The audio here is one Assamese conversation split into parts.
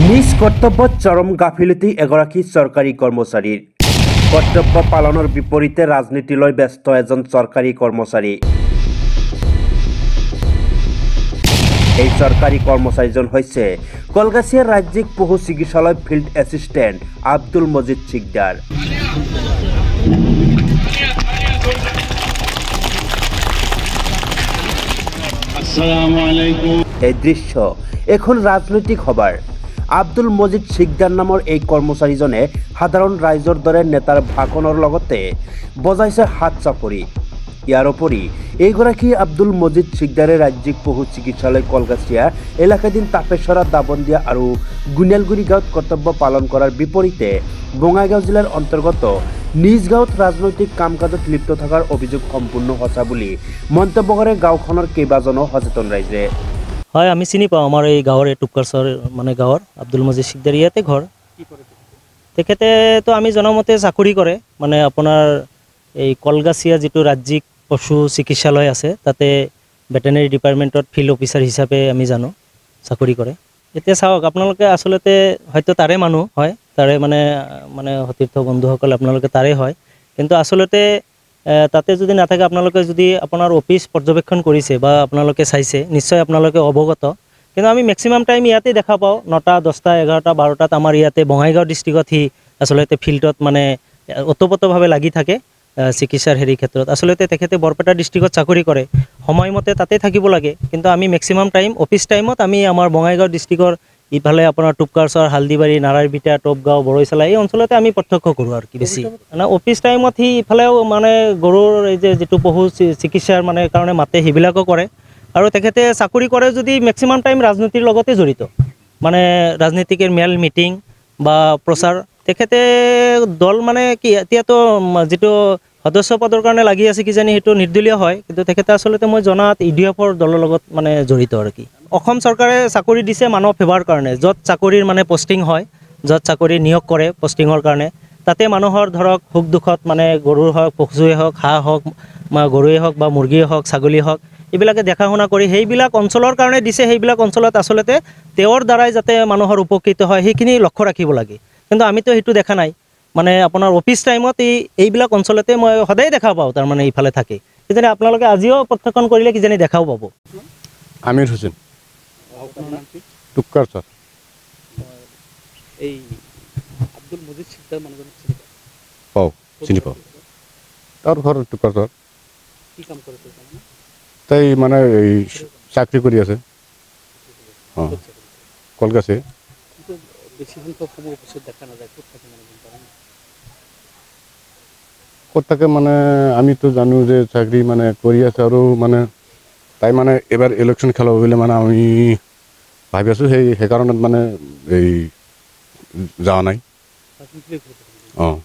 নিজ কৰ্তব্যত চৰম গাফিলতি এগৰাকী চৰকাৰী কৰ্মচাৰীৰ কৰ্তব্য পালনৰ বিপৰীতে ৰাজনীতিলৈ ব্যস্ত এজন চৰকাৰী কৰ্মচাৰী। এই চৰকাৰী কৰ্মচাৰীজন হৈছে কলগাছিয়া ৰাজ্যিক পশু চিকিৎসালয় ফিল্ড এছিষ্টেণ্ট আব্দুল মজিদ সিকদাৰ। আসসালামু আলাইকুম। এই দৃশ্য এখন ৰাজনৈতিক সভাৰ। আব্দুল মজিদ সিকদাৰ নামৰ এই কৰ্মচাৰীজনে সাধাৰণ ৰাইজৰ দৰে নেতাৰ ভাষণৰ লগতে বজাইছে হাত চাপৰি। ইয়াৰ উপৰি এইগৰাকী আব্দুল মজিদ সিকদাৰে ৰাজ্যিক পশু চিকিৎসালয় কলগাছিয়া এলেকাধীন তাপেশ্বৰা দাবন্দিয়া আৰু গুণেলগুৰি গাঁৱত কৰ্তব্য পালন কৰাৰ বিপৰীতে বঙাইগাঁও জিলাৰ অন্তৰ্গত নিজ গাঁৱত ৰাজনৈতিক কাম কাজত লিপ্ত থকাৰ অভিযোগ সম্পূৰ্ণ সঁচা বুলি মন্তব্য কৰে গাঁওখনৰ কেইবাজনো সচেতন ৰাইজে। হয়, আমি চিনি পাওঁ আমাৰ এই গাঁৱৰ এই টুপকাৰচৰ মানে গাঁৱৰ আব্দুল মজিদ সিকদাৰ ইয়াতে ঘৰ। তেখেতেতো আমি জনামতে চাকৰি কৰে, মানে আপোনাৰ এই কলগাছিয়া যিটো ৰাজ্যিক পশু চিকিৎসালয় আছে তাতে ভেটেনেৰি ডিপাৰ্টমেণ্টত ফিল্ড অফিচাৰ হিচাপে আমি জানো চাকৰি কৰে। এতিয়া চাওক, আপোনালোকে আচলতে হয়তো তাৰে মানুহ হয়, তাৰে মানে সতীৰ্থ বন্ধুসকল আপোনালোকে তাৰে হয়, কিন্তু আচলতে তাতে যদি নাথাকে, আপোনালোকে যদি আপোনাৰ অফিচ পৰ্যবেক্ষণ কৰিছে বা আপোনালোকে চাইছে, নিশ্চয় আপোনালোকে অৱগত। কিন্তু আমি মেক্সিমাম টাইম ইয়াতে দেখা পাওঁ 9টা, 10টা, 11টা, 12টাত আমাৰ ইয়াতে বঙাইগাঁও ডিষ্ট্ৰিক্টত সি আচলতে ফিল্ডত মানে ওতপ্ৰোতভাৱে লাগি থাকে চিকিৎসাৰ ক্ষেত্ৰত। আচলতে তেখেতে বৰপেটা ডিষ্ট্ৰিক্টত চাকৰি কৰে, সময়মতে তাতে থাকিব লাগে, কিন্তু আমি মেক্সিমাম টাইম অফিচ টাইমত আমি আমাৰ বঙাইগাঁও ডিষ্ট্ৰিক্টৰ ইফালে আপোনাৰ টুপকাৰচৰ, হালদিবাৰী, নাৰায়ণবিটা, টপগাঁও, বৰৈচালা এই অঞ্চলতে আমি প্ৰত্যক্ষ কৰোঁ আৰু কি বেছি। মানে অফিচ টাইমত সি ইফালেও মানে গৰুৰ এই যিটো পশু চিকিৎসাৰ কাৰণে মাতে সেইবিলাকো কৰে। আৰু তেখেতে চাকৰি কৰে যদি মেক্সিমাম টাইম ৰাজনীতিৰ লগতে জড়িত, মানে ৰাজনীতিকৰ মেল মিটিং বা প্ৰচাৰ। তেখেতে দল মানে কি এতিয়াতো যিটো সদস্য পদৰ কাৰণে লাগি আছে কিজানি সেইটো নিৰ্দলীয় হয়, কিন্তু তেখেতে আচলতে মই জনাত ইডিএফৰ দলৰ লগত মানে জড়িত আৰু কি। অসম চৰকাৰে চাকৰি দিছে মানুহৰ ফেভাৰ কাৰণে, য'ত চাকৰিৰ মানে পষ্টিং হয়, য'ত চাকৰি নিয়োগ কৰে পষ্টিঙৰ কাৰণে, তাতে মানুহৰ ধৰক সুখ দুখত মানে গৰুৰ হওক, পশুৱে হওক, হাঁহ হওক, গৰুৱে হওক বা মুৰ্গীয়ে হওক, ছাগলী হওক, এইবিলাকে দেখা শুনা কৰি সেইবিলাক অঞ্চলৰ কাৰণে দিছে। সেইবিলাক অঞ্চলত আচলতে তেওঁৰ দ্বাৰাই যাতে মানুহৰ উপকৃত হয় সেইখিনি লক্ষ্য ৰাখিব লাগে, কিন্তু আমিতো সেইটো দেখা নাই। মানে আপোনাৰ অফিচ টাইমত এইবিলাক অঞ্চলতে মই সদায় দেখা পাওঁ, তাৰমানে ইফালে থাকে। কিজানি আপোনালোকে আজিও প্ৰত্যক্ষণ কৰিলে কিজানি দেখাও পাব। আমিৰ হুছেইন, টুপকাৰচৰ। এই আব্দুল মজিদ সিকদাৰ মানুহজনক পাওঁ, চিনি পাওঁ। তাৰ ঘৰ টুপকাৰচৰ। কি কাম কৰে? তাই মানে এই চাকৰি কৰি আছে কলগাছিয়া। বেছি সংখ্যক সময় অফিচত দেখা নাযায়, ক'ত থাকে ক'ত থাকে মানে আমিতো জানো যে চাকৰি মানে কৰি আছে, আৰু মানে তাই মানে এবাৰ ইলেকশ্যন খেলাব বুলি মানে আমি ভাবি আছোঁ, সেইকাৰণত মানে এই যোৱা নাই। অঁ,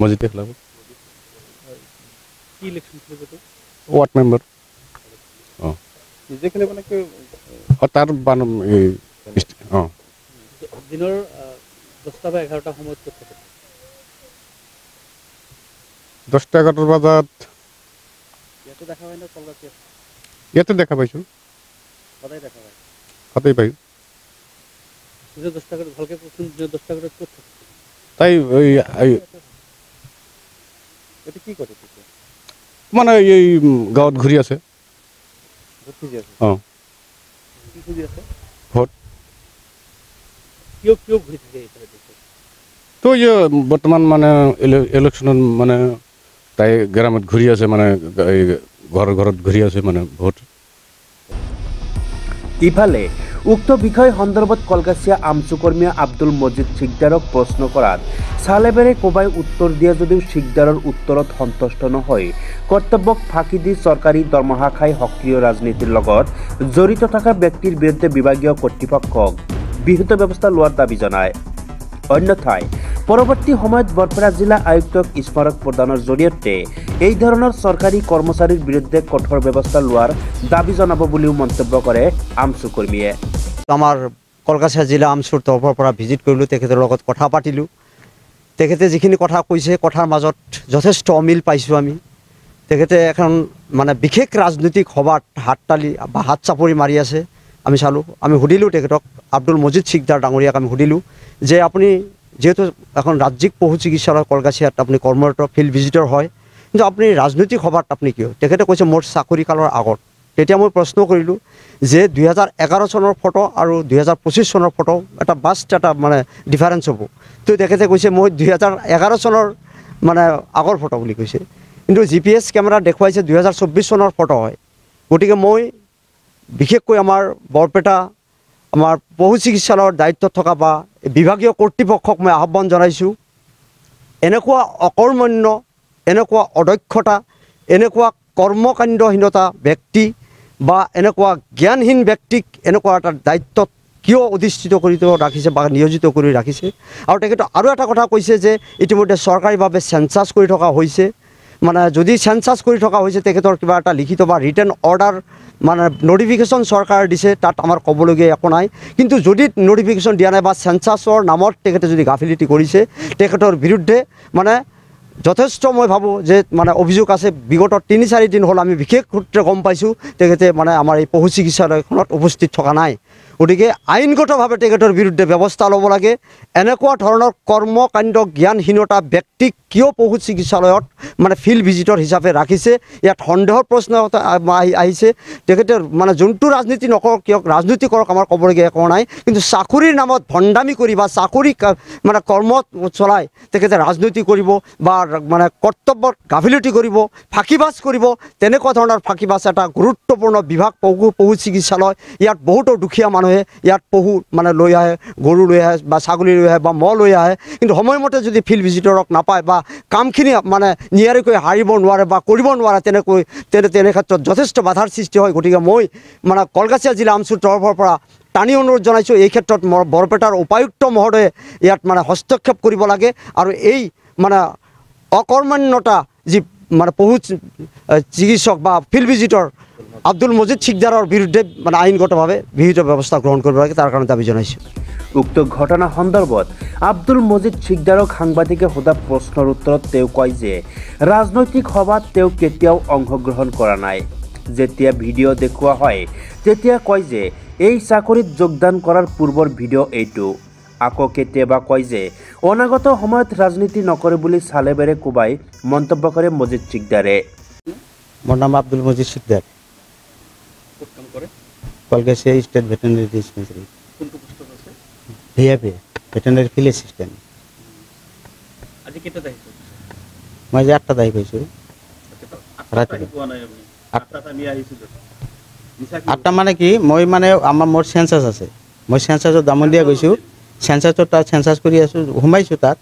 মজিদে খেলাব। Ward member. অঁ, নিজে খেলিব নে? তাৰ অঁ, দিনৰ 10টা বা 11টা সময়ত ক'ত থাকে? 10টা 11টা বজাত ইয়াতে দেখা পায় না কলগাছিয়া? ইয়াতে দেখা পাইছোঁ, সদায় দেখা পায়। সদায় পাই। দিনৰ 10টা ভালকৈ কওকচোন, দিনৰ 10টা ক'ত থাকে? তাই এইটো কি কৰে মানে এই গাঁৱত ঘূৰি আছে। অঁ, কি খুজি আছে? ভোট। কিয় ঘূৰি থাকে এইফালে? তো বৰ্তমান মানে ইলেকশ্যনত মানে তাই গ্ৰামত ঘূৰি আছে, মানে এই ঘৰত ঘূৰি আছে মানে ভোট। ইফালে উক্ত বিষয় সন্দৰ্ভত কলগাছিয়া আমচু কৰ্মী আব্দুল মজিদ সিকদাৰক প্ৰশ্ন কৰাত চালেবেৰে কোবাই উত্তৰ দিয়ে যদিও সিকদাৰৰ উত্তৰত সন্তুষ্ট নহয়। কৰ্তব্যক ফাঁকি দি চৰকাৰী দৰমহা খাই সক্ৰিয় ৰাজনীতিৰ লগত জড়িত থকা ব্যক্তিৰ বিৰুদ্ধে বিভাগীয় কৰ্তৃপক্ষক বিহিত ব্যৱস্থা লোৱাৰ দাবী জনায়। অন্যথায় পৰৱৰ্তী সময়ত বৰপেটা জিলা আয়ুক্তক স্মাৰক প্ৰদানৰ জৰিয়তে এই ধৰণৰ চৰকাৰী কৰ্মচাৰীৰ বিৰুদ্ধে কঠোৰ ব্যৱস্থা লোৱাৰ দাবী জনাব বুলিও মন্তব্য কৰে আমচু কৰ্মীয়ে। আমাৰ কলগাছিয়া জিলা আমচুৰ তৰফৰ পৰা ভিজিট কৰিলোঁ, তেখেতৰ লগত কথা পাতিলোঁ। তেখেতে যিখিনি কথা কৈছে, কথাৰ মাজত যথেষ্ট অমিল পাইছোঁ আমি। তেখেতে এখন মানে বিশেষ ৰাজনৈতিক সভাত হাত তালি বা হাত চাপৰি মাৰি আছে। আমি চালোঁ, আমি সুধিলোঁ তেখেতক, আব্দুল মজিদ শিকদাৰ ডাঙৰীয়াক আমি সুধিলোঁ যে আপুনি যিহেতু এখন ৰাজ্যিক পশু চিকিৎসালয় কলগাছিয়াত আপুনি কৰ্মৰত ফিল্ড ভিজিটৰ হয়, কিন্তু আপুনি ৰাজনৈতিক সভাত আপুনি কিয়? তেখেতে কৈছে মোৰ চাকৰি কালৰ আগত। তেতিয়া মই প্ৰশ্ন কৰিলোঁ যে 2011 চনৰ ফটো আৰু 2025 চনৰ ফটো এটা বাষ্ট এটা মানে ডিফাৰেঞ্চ হ'ব। তো তেখেতে কৈছে মই 2011 চনৰ মানে আগৰ ফটো বুলি কৈছে, কিন্তু GPS কেমেৰা দেখুৱাইছে 2024 চনৰ ফটো হয়। গতিকে মই বিশেষকৈ আমাৰ বৰপেটা আমাৰ পশু চিকিৎসালয়ৰ দায়িত্বত থকা বা বিভাগীয় কৰ্তৃপক্ষক মই আহ্বান জনাইছোঁ, এনেকুৱা অকৰ্মণ্য, এনেকুৱা অদক্ষতা, এনেকুৱা কৰ্মকাণ্ডহীনতা ব্যক্তি বা এনেকুৱা জ্ঞানহীন ব্যক্তিক এনেকুৱা এটা দায়িত্বত কিয় অধিষ্ঠিত কৰি ৰাখিছে বা নিয়োজিত কৰি ৰাখিছে। আৰু তেখেতে আৰু এটা কথা কৈছে যে ইতিমধ্যে চৰকাৰীভাৱে চেঞ্চাছ কৰি থকা হৈছে, মানে যদি চেঞ্চাছ কৰি থকা হৈছে তেখেতৰ কিবা এটা লিখিত বা ৰিটেন অৰ্ডাৰ মানে নটিফিকেশ্যন চৰকাৰে দিছে, তাত আমাৰ ক'বলগীয়া একো নাই। কিন্তু যদি নটিফিকেশ্যন দিয়া নাই বা চেঞ্চাছৰ নামত তেখেতে যদি গাফিলতি কৰিছে, তেখেতৰ বিৰুদ্ধে মানে যথেষ্ট মই ভাবোঁ যে মানে অভিযোগ আছে। বিগত 3-4 দিন হ'ল আমি বিশেষ সূত্ৰে গম পাইছোঁ তেখেতে মানে আমাৰ এই পশু চিকিৎসালয়খনত উপস্থিত থকা নাই। গতিকে আইনগতভাৱে তেখেতৰ বিৰুদ্ধে ব্যৱস্থা ল'ব লাগে। এনেকুৱা ধৰণৰ কৰ্মকাণ্ড জ্ঞানহীনতা ব্যক্তিক কিয় পশু চিকিৎসালয়ত মানে ফিল্ড ভিজিটৰ হিচাপে ৰাখিছে, ইয়াত সন্দেহৰ প্ৰশ্ন আহিছে। তেখেতে মানে যোনটো ৰাজনীতি নকৰক কিয়, ৰাজনীতি কৰক, আমাৰ ক'বলগীয়া একো নাই, কিন্তু চাকৰিৰ নামত ভণ্ডামি কৰি বা চাকৰি মানে কৰ্ম চলাই তেখেতে ৰাজনীতি কৰিব বা মানে কৰ্তব্যত গাফিলতি কৰিব, ফাঁকিবাজ কৰিব, তেনেকুৱা ধৰণৰ ফাঁকিবাজ এটা গুৰুত্বপূৰ্ণ বিভাগ পশু চিকিৎসালয়। ইয়াত বহুতো দুখীয়া মানুহে ইয়াত পশু মানে লৈ আহে, গৰু লৈ আহে বা ছাগলী লৈ আহে বা ম'হ লৈ আহে, কিন্তু সময়মতে যদি ফিল্ড ভিজিটৰক নাপায় বা কামখিনি মানে নিয়াৰিকৈ হাৰিব নোৱাৰে বা কৰিব নোৱাৰে, তেনে ক্ষেত্ৰত যথেষ্ট বাধাৰ সৃষ্টি হয়। গতিকে মই মানে কলগাছিয়া জিলা আমচুৰ তৰফৰ পৰা টানি অনুৰোধ জনাইছোঁ, এই ক্ষেত্ৰত বৰপেটাৰ উপায়ুক্ত মহোদয়ে ইয়াত মানে হস্তক্ষেপ কৰিব লাগে আৰু এই মানে অকৰ্মণ্যতা যি মানে পশু চিকিৎসক বা ফিল্ড ভিজিটৰ আব্দুল মজিদ শিকদাৰৰ বিৰুদ্ধে মানে আইনগতভাৱে বিহিত ব্যৱস্থা গ্ৰহণ কৰিব লাগে, তাৰ কাৰণে দাবী জনাইছোঁ। উক্ত ঘটনা সন্দৰ্ভত আব্দুল মজিদ শিকদাৰক সাংবাদিকে সোধা প্ৰশ্নৰ উত্তৰত তেওঁ কয় যে ৰাজনৈতিক সভাত তেওঁ কেতিয়াও অংশগ্ৰহণ কৰা নাই। যেতিয়া ভিডিঅ' দেখুওৱা হয় তেতিয়া কয় যে এই চাকৰিত যোগদান কৰাৰ পূৰ্বৰ ভিডিঅ' এইটো। আকৌ কেতিয়াবা কয় যে অনাগত সময়ত ৰাজনীতি নকৰে বুলি চালেবেৰে কোবাই মন্তব্য কৰে মজিদ শিকদাৰে। মোৰ নাম আব্দুল মজিদ শিকদাৰ, ক'ত কাম কৰে? কলগাছিয়া ষ্টেট ভেটেনাৰী ডিছপেন্সাৰী, কোনটো পোষ্টত আছে? VIP veterinary field assistant. আজি কেইটাত আহিছে? মই যে 8টাত আহি পাইছোঁ। ৰাতিপুৱা পোৱা নাই আপুনি? 8টাত আমি আহিছিলোঁ। 8টা মানে কি, মই মানে মোৰ চেঞ্চাছ আছে, মই চেঞ্চাছত দামনদিয়া গৈছোঁ, চেঞ্চাছত তাত চেঞ্চাছ কৰি আছোঁ, সোমাইছোঁ তাত।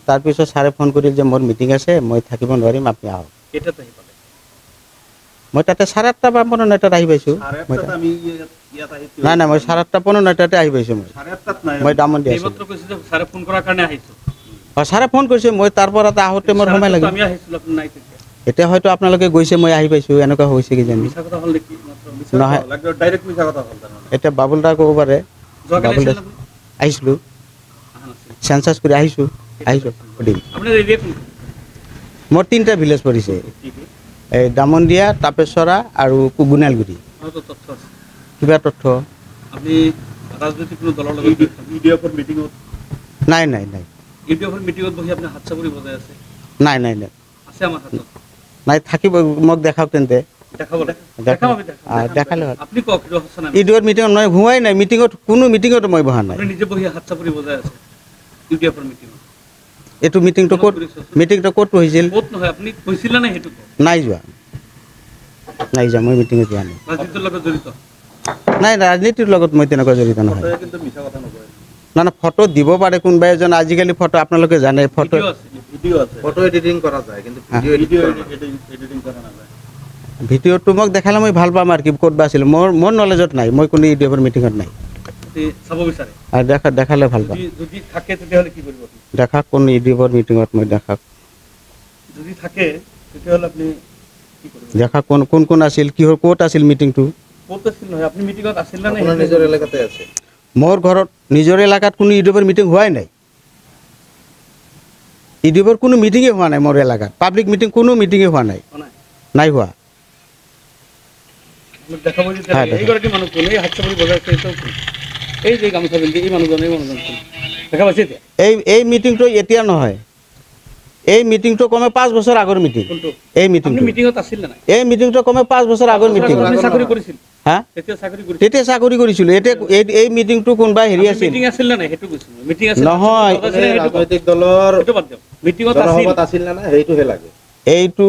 তাৰপিছত ছাৰে ফোন কৰিল যে মোৰ মিটিং আছে, মই থাকিব নোৱাৰিম, আপুনি আহক। কেইটাত আহি পালে? মই তাতে 8:30 বা 9:30 আহি পাইছোঁ। নাই মই 8:30 9:30 আহি পাইছোঁ। মই দামনদিয়া আছোঁ। ছাৰে ফোন কৰাৰ কাৰণে আহিছোঁ। ছাৰে ফোন কৰিছে, মই তাৰ পৰা আহোঁতে মোৰ সময় লাগিল। আমি আহিছিলোঁ, আপুনি নাই তেতিয়া। এতিয়া হয়তো আপোনালোকে গৈছে, মই আহি পাইছোঁ, এনেকুৱা হৈছে কিজানি। মিছা কথা হ'ল নেকি? নহয়, ডাইৰেক্ট মিছা কথা হ'ল তাৰমানে। এতিয়া বাবুল দা ক'ব পাৰে। বাবুল দা আহিছিলোঁ, চেঞ্চাছ কৰি আহিছোঁ সুধিম। আপোনাৰ এৰিয়া কোনটো? মোৰ 3টা ভিলেজ পৰিছে, এই দামনদিয়া, তাপেশ্বৰা আৰু গুণালগুৰি। তথ্য আছে? কিবা তথ্য? আপুনি ৰাজনৈতিক কোনো দলৰ লগত ইউডিএফৰ মিটিঙত? নাই। ইউডিএফৰ মিটিঙত বহি আপুনি হাত চাপৰি বজাই আছে? নাই। আছে আমাৰ হাতত? নাই, থাকিব। মোক দেখাওক তেন্তে। দেখালে আপুনি কওক। ইউডিএফৰ মিটিঙত মই হোৱাই নাই, কোনো মিটিঙত মই বহা নাই। নিজে বহি হাত চাপৰি বজাই আছে ইউডিএফৰ মিটিঙত? এইটো মিটিংটো ক'ত হৈছিল? ক'ত নহয়, আপুনি কৈছিলে নে সেইটো? নাই যোৱা, মই মিটিঙত যোৱা নাই। ৰাজনীতিৰ লগত জড়িত? নাই, ৰাজনীতিৰ লগত মই তেনেকুৱা জড়িত নহয়। না ফটো দিব পাৰে কোনোবা এজন। আজিকালি ফটো আপোনালোকে জানে, ফটো এডিটিং কৰা যায়, কিন্তু ভিডিঅ'টো মোক দেখালে মই ভাল পাম আৰু কি, ক'ত বা আছিল। মোৰ নলেজত নাই, মই কোনো ইউডিএফৰ মিটিঙত নাই। চাব বিচাৰে? দেখালে ভাল পাম। যদি থাকে তেতিয়াহ'লে কি কৰিব? দেখাক কোন ইউডিএফৰ মিটিঙত, মই দেখাক। যদি থাকে তেতিয়াহ'লে আপুনি কি কৰিব? দেখাক কোন আছিল, কিহৰ ক'ত আছিল মিটিংটো। ক'ত আছিল নহয়, আপুনি মিটিঙত আছিল নে? আপোনাৰ নিজৰ এলেকাতে আছে? মোৰ ঘৰত নিজৰ এলেকাত কোনো ইউডিএফৰ মিটিং হোৱাই নাই। ইউডিএফৰ কোনো মিটিঙেই হোৱা নাই মোৰ এলেকাত। পাব্লিক মিটিং কোনো মিটিঙেই হোৱা নাই, নাই হোৱা। দেখাব যে এইগৰাকী মানুহ কোন এই হাত চাপৰি বজাইছে এইটো কোন এই যে গামোচা পিন্ধি এই মানুহজন কোন দেখা পাইছে এতিয়া এই মিটিংটো এতিয়া নহয় এই মিটিংটো কমে 5 বছৰ আগৰ মিটিং এই মিটিংটো আপুনি মিটিংত আছিল না এই মিটিংটো কমে 5 বছৰ আগৰ মিটিং আপুনি চাকৰি কৰিছিল হা তেতিয়া চাকৰি কৰিছিল তেতিয়া চাকৰি কৰিছিল এতিয়া এই মিটিংটো কোনবা হেৰি আছিল মিটিং আছিল না হেতু কৈছিল মিটিং আছিল নহয় ৰাজনৈতিক দলৰ হেতু বাদ দিয়ক মিটিংত জনসভাত আছিল না সেইটোহে লাগে এইটো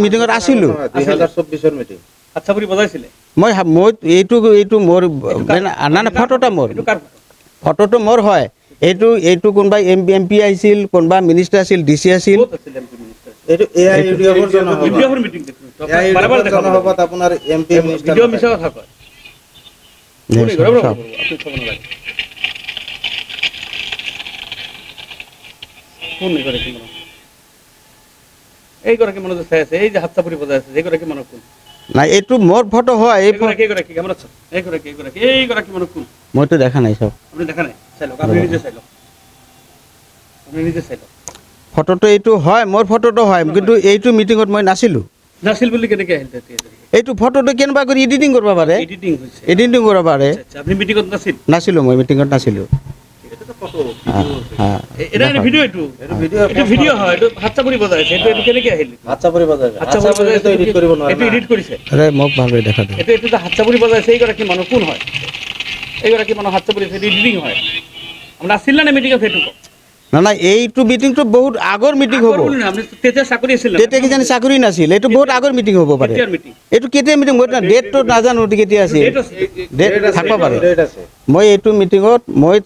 মিটিংত আছিলো 2024 ৰ মিটিং হাতচাপৰি বজাইছিলে মই এইটো মোৰ না ফটোটা মোৰ এইটো কাৰ ফটোটো মোৰ হয় এইটো কোনবা এমপি আছিল কোনবা মিনিষ্টাৰ আছিল ডিসি আছিল ক'ত আছিল এমপি মিনিষ্টাৰ এইটো এআইইউডিএফৰ ইউডিএফৰ মিটিং বাৰবাৰ জনসভাত আপোনাৰ এমপি মিনিষ্টাৰ ভিডিও মিছা কথা কয় কোনে কৰে আপুনি চাব নালাগে কোনে কৰে কি মানুহ এইগৰাকী মানুহ যে চাই আছে এই যে হাতচাপৰি বজাই আছে এইগৰাকী মানুহ কোন না এইটো মোৰ ফটো হয় এইগৰাকী কেমেৰাত চাওক এইগৰাকী মানুহ কোন মইতো দেখা নাই সব আপুনি দেখা নাই চাই লওক আপুনি নিজে চাই লওক ফটোটো এইটো হয় মোৰ ফটোটো হয় কিন্তু এইটো মিটিংত মই নাছিলো নাছিল বুলি কেনেকৈ আহিল তেতিয়া এইটো ফটোটো কেনেবা কৰি এডিটিং কৰিব পাৰে এডিটিং হৈছে এডিটিং কৰিব পাৰে আচ্ছা আপুনি মিটিংত নাছিল নাছিলো মই মিটিংত নাছিলো এটা ভিডিও এইটো ভিডিও হয় এইটো হাতচাপৰি বজাইছে এইটো কেনেকৈ আহিল হাতচাপৰি বজাইছে হাতচাপৰি বজাইছে এডিট কৰিব নোৱাৰে এইটো এডিট কৰিছে আৰে মোক ভালকৈ দেখা দে এইটো যে হাতচাপৰি বজাইছে এইগৰাকী মানুহ কোন হয় এইগৰাকী মানুহ হাতচাপৰি এডিটিং হয় আপোনাৰ আছিল না মিটিংত সেইটো না এইটো মিটিংটো বহুত আগৰ মিটিং হ'ব তেতিয়া চাকৰি আছিল তেতিয়া কিজানি চাকৰি নাছিল এইটো বহুত আগৰ মিটিং হ'ব পাৰে এইটো কেতিয়া মিটিং মই ডেটটো নাজানো কেতিয়া আছিল ডেট থাকিব পাৰে মই এইটো মিটিঙত মই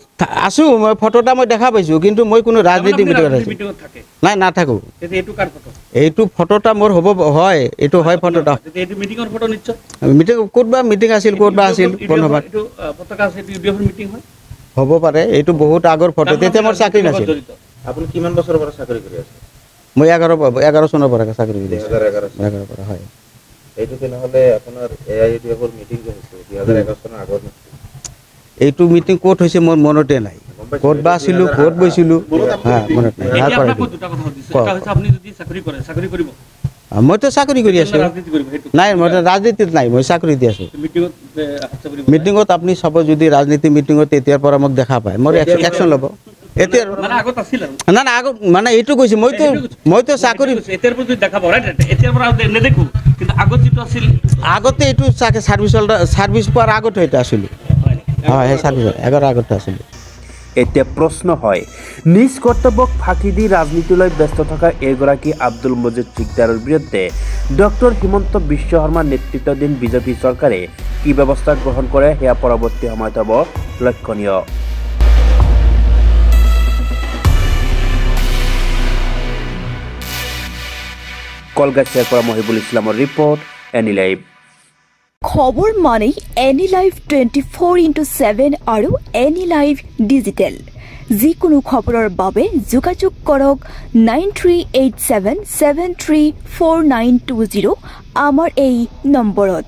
আছো মই ফটোটা মই দেখা পাইছো কিন্তু মই কোনো ৰাজনীতি মিটিঙত আছো নাই নাথাকো এইটো ফটোটা মোৰ হ'ব হয় এইটো হয় ফটোটা মিটিঙৰ ফটো নিশ্চয় মিটিং ক'তবা মিটিং আছিল ক'তবা আছিল বন্ধবাদ পতাকা আছে ইউডিএফৰ মিটিং হয় হ'ব পাৰে এইটো বহুত আগৰ ফটো তেতিয়া মোৰ চাকৰি নাছিল আপুনি কিমান বছৰৰ পৰা চাকৰি কৰি আছে মই 11 চনৰ পৰা চাকৰি কৰি আছো 2011 পৰা হয় এইটো তেনেহ'লে আপোনাৰ এআইইউডিএফৰ মিটিং যে হৈছে 2011 চনৰ আগৰ এইটো মিটিং ক'ত হৈছে মোৰ মনতে নাই ক'ত বা আছিলো ক'ত বৈছিলো হ্যাঁ মনত নাই এতিয়া আপোনাক দুটা কথা সুধিছো এটা হৈছে আপুনি যদি চাকৰি কৰিব মইতো চাকৰি কৰি আছো ৰাজনীতি কৰিব সেইটো নাই মই ৰাজনীতিত নাই মই চাকৰি দি আছো মিটিংত হাতচাপৰি মিটিংত আপুনি চাব যদি ৰাজনীতি মিটিংত তেতিয়াৰ পৰা মোক দেখা পায় মোৰ একশ্যন ল'ব এতিয়া মানে আগত আছিল আৰু না আগত মানে এইটো কৈছো মইতো চাকৰি এতিয়াৰ পৰা যদি দেখা পাওঁ এতিয়াৰ পৰা নেদেখো কিন্তু আগত যিটো আছিল আগতে এইটো চাৰ্ভিচ পোৱাৰ আগত হয়তো আছিলো হয় সেই চাৰ্ভিচ আগতে আছিলো এতিয়া প্ৰশ্ন হয় নিজ কৰ্তব্যক ফাঁকি দি ৰাজনীতিলৈ ব্যস্ত থকা এগৰাকী আব্দুল মজিদ ছিকদাৰৰ বিৰুদ্ধে ডক্টৰ হিমন্ত বিশ্ব শৰ্মাৰ নেতৃত্বাধীন বিজেপি চৰকাৰে কি ব্যৱস্থা গ্ৰহণ কৰে সেয়া পৰৱৰ্তী সময়ত হ'ব লক্ষণীয়। কলগাছিয়াৰ পৰা মহিবুল ইছলামৰ ৰিপৰ্ট এনি লাইভ। খবৰ মানেই এনি লাইভ 24/7 আৰু এনি লাইভ ডিজিটেল। যিকোনো খবৰৰ বাবে যোগাযোগ কৰক 9387734920 আমাৰ এই নম্বৰত।